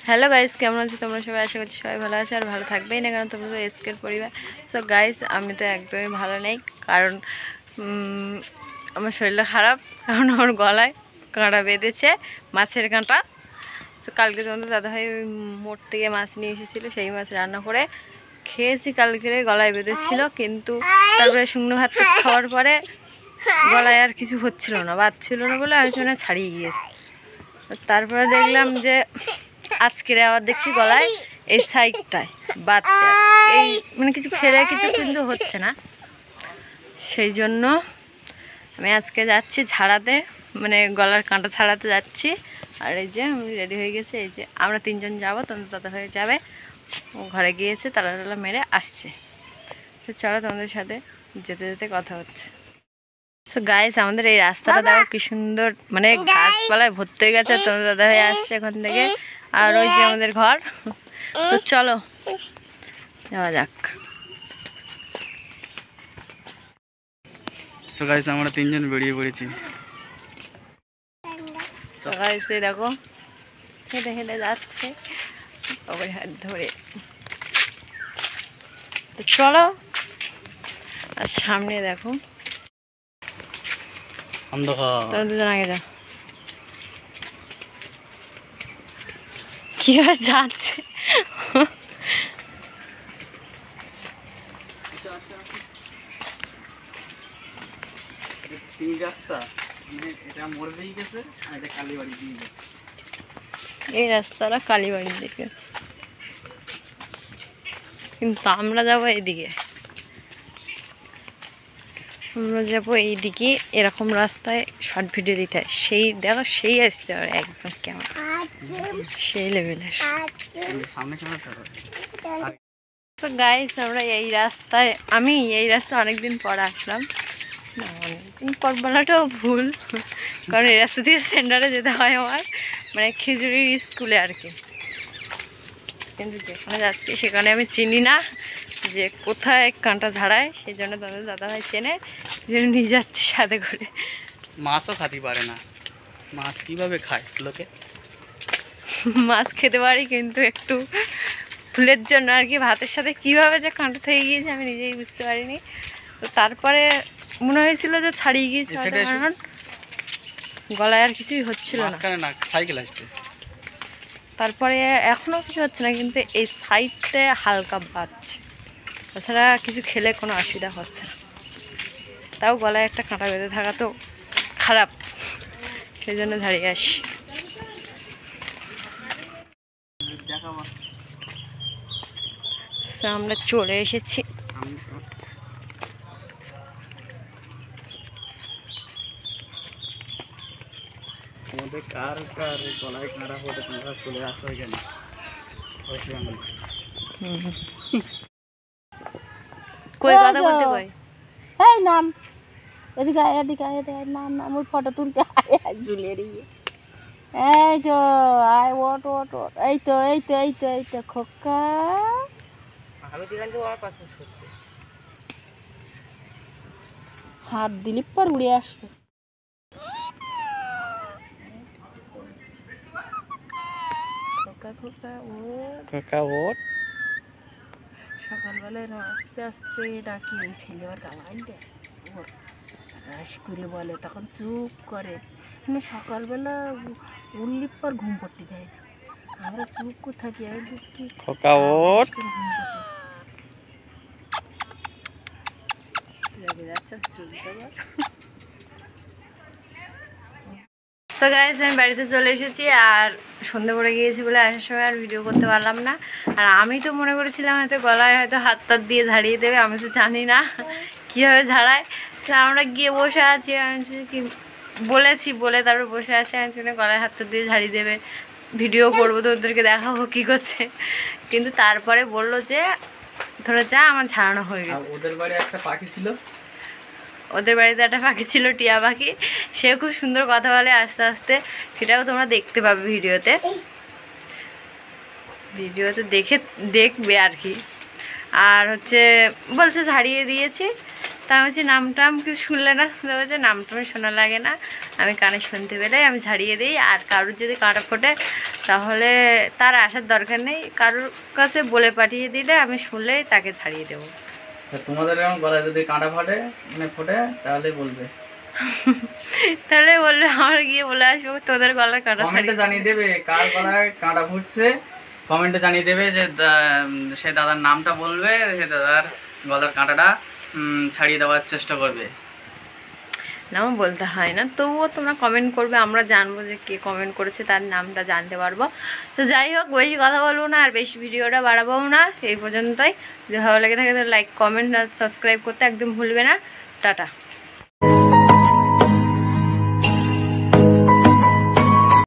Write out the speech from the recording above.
Hello guys, কেমন আছো তোমরা সবাই? আশা করছি সবাই ভালো আছে আর ভালো থাকবেই না, কারণ তোমরা তো এসকের পরিবার। সো গাইস, আমি তো একদমই ভালো নেই, কারণ আমার শরীরটা খারাপ, কারণ আমার গলায় কাঁটা বেঁধেছে, মাছের কাঁটা। তো কালকে তোমাদের দাদাভাই মোড় থেকে মাছ নিয়ে এসেছিলো, সেই মাছ রান্না করে খেয়েছি। কালকে গলায় বেঁধেছিল, কিন্তু তারপরে শুকনো ভাত খাওয়ার পরে গলায় আর কিছু হচ্ছিল না, বাজছিল না বলে আমি সেখানে ছাড়িয়ে গিয়েছি। তারপরে দেখলাম যে আজকের আবার দেখছি গলায় এই সাইডটায় বাচ্চা, এই মানে কিছু খেলে কিছু কিন্তু হচ্ছে না। সেই জন্য আমি আজকে যাচ্ছি ঝাড়াতে, মানে গলার কাঁটা ছাড়াতে যাচ্ছি। আর এই যে আমি রেডি হয়ে গেছি, এই যে আমরা তিনজন যাবো, তোমাদের দাদা হয়ে যাবে, ও ঘরে গিয়েছে, তালা টালা মেরে আসছে। তো চলো তোমাদের সাথে যেতে যেতে কথা হচ্ছে। তো গাইস, আমাদের এই রাস্তাটা দেখো কি সুন্দর, মানে গাছপালায় ভর্তি হয়ে গেছে। তোমাদের দাদা হয়ে আসছে এখান থেকে, আর ওই যে আমাদের ঘর। তো চলো যাওয়া যাক। তো গাইস, আমরা তিনজন বেরিয়ে পড়েছি। তো গাইস, এই দেখো হেঁটে হেঁটে যাচ্ছে ওই হাত ধরে। তো চলো, আর সামনে দেখো তোমরা দুজন আগে যাও। কিভাবে যাচ্ছে এই রাস্তাটা কালীবাড়ির দিকে, কিন্তু আমরা যাবো এইদিকে। আমরা যাবো এইদিকে, এরকম রাস্তায় শর্ট ভিডিও দিতে হয়, সেই দেখো সেই আসতে পারে একদম কেমন সেই লেভেলের। তো গাইস, আমরা এই রাস্তায়, আমি এই রাস্তায় অনেকদিন পর আসলাম। না, অনেকদিন পর বলাটাও ভুল, কারণ এই রাস্তা দিয়ে সেন্টারে যেতে হয় আমার, মানে খিচুড়ি স্কুলে আর কি। কিন্তু যেখানে যাচ্ছি সেখানে আমি চিনি না যে কোথায় কাঁটা ঝাড়ায়, সেই জন্য তাদের দাদাভাই চেনে, যেন নিয়ে যাচ্ছি সাথে করে। মাছও খাতে পারে না, মাছ কিভাবে খায় লোকে? মাছ খেতে পারি, কিন্তু একটু ফুলের জন্য আর কি, ভাতের সাথে কীভাবে যে কাঁটা থেকে গিয়েছে আমি নিজেই বুঝতে পারিনি। তো তারপরে মনে হয়েছিল যে ছাড়িয়ে গিয়েছে, কারণ গলায় আর কিছুই হচ্ছিল না। সাইকেল আসছে, তারপরে এখনও কিছু হচ্ছে না, কিন্তু এই সাইডে হালকা বাজছে, তাছাড়া কিছু খেলে কোনো অসুবিধা হচ্ছে না। তাও গলায় একটা কাঁটা বেঁধে থাকা তো খারাপ, সেই জন্য ঝাড়িয়ে আসি। তো আমরা চলে এসেছি। তোমাদের কার কার গলায় কাঁটা হতে তোমরা চলে আসো এখানে। কই কথা বলতে কই? এই নাম এদিকে এদিকে এদিকে নাম নাম, ওই ফটো তুলতে ঝুলিয়ে দিয়ে। এই তো আয়, ওট ওট ওট, এই তো এই তো এই তো এই তো খোকা। হাত দিলি পর উড়ে আসবে। সকালবেলায় আস্তে আস্তে ডাকি, এই ছেলে আবার গালায় দেয়, রাস করে বলে, তখন চুপ করে। মানে সকালবেলা উঠলি পর ঘুম পড়তে দেয় না, আমরা চুপ করে থাকি। আমি দেখি তো গাইস, আমি বাড়িতে চলে এসেছি, আর সন্ধে পড়ে গিয়েছি বলে আসার সময় আর ভিডিও করতে পারলাম না। আর আমি তো মনে করেছিলাম হয়তো গলায় হয়তো হাত টাত দিয়ে ঝাড়িয়ে দেবে, আমি তো জানি না কীভাবে ঝাড়ায়। তো আমরা গিয়ে বসে আছি, আমি কি বলেছি বলে তারপর বসে আছি, আমি গলায় হাত টাত দিয়ে ঝাড়িয়ে দেবে, ভিডিও করবো তো ওদেরকে দেখাবো কী করছে। কিন্তু তারপরে বললো যে ধরো যা, আমার ঝাড়ানো হয়ে গেছে। ওদের বাড়ি একটা পাখি ছিল, ওদের বাড়িতে একটা পাখি ছিল, টিয়া পাখি, সেও খুব সুন্দর কথা বলে আস্তে আস্তে, সেটাও তোমরা দেখতে পাবে ভিডিওতে দেখবে আর কি। আর হচ্ছে বলছে ঝাড়িয়ে দিয়েছি। তা আমি বলছি নামটাম কিছু শুনলে না, বলছে নামটাম শোনা লাগে না, আমি কানে শুনতে পেলে আমি ঝাড়িয়ে দিই। আর কারোর যদি কাঁটা ফোটে তাহলে তার আসার দরকার নেই, কারোর কাছে বলে পাঠিয়ে দিলে আমি শুনলেই তাকে ঝাড়িয়ে দেবো। তোমাদের এরকম গলায় যদি কাঁটা ফোটে তাহলে বলবে, তাহলে বলবে আমার গিয়ে বলে আসবো তোদের গলার কাঁটা কমেন্টে জানিয়ে দেবে কার গলায় কাঁটা ফুটছে, কমেন্টে জানিয়ে দেবে যে সে দাদার নামটা বলবে, সে দাদার গলার কাঁটাটা ছাড়িয়ে দেওয়ার চেষ্টা করবে। নাম বলতে হয় না, তবুও তোমরা কমেন্ট করবে, আমরা জানবো যে কে কমেন্ট করেছে, তার নামটা জানতে পারবো। তো যাই হোক, বেশি কথা বলবো না আর বেশি ভিডিওটা বাড়াবোও না, এই পর্যন্তই। যদি ভালো লেগে থাকে তাহলে লাইক কমেন্ট আর সাবস্ক্রাইব করতে একদম ভুলবে না। টাটা।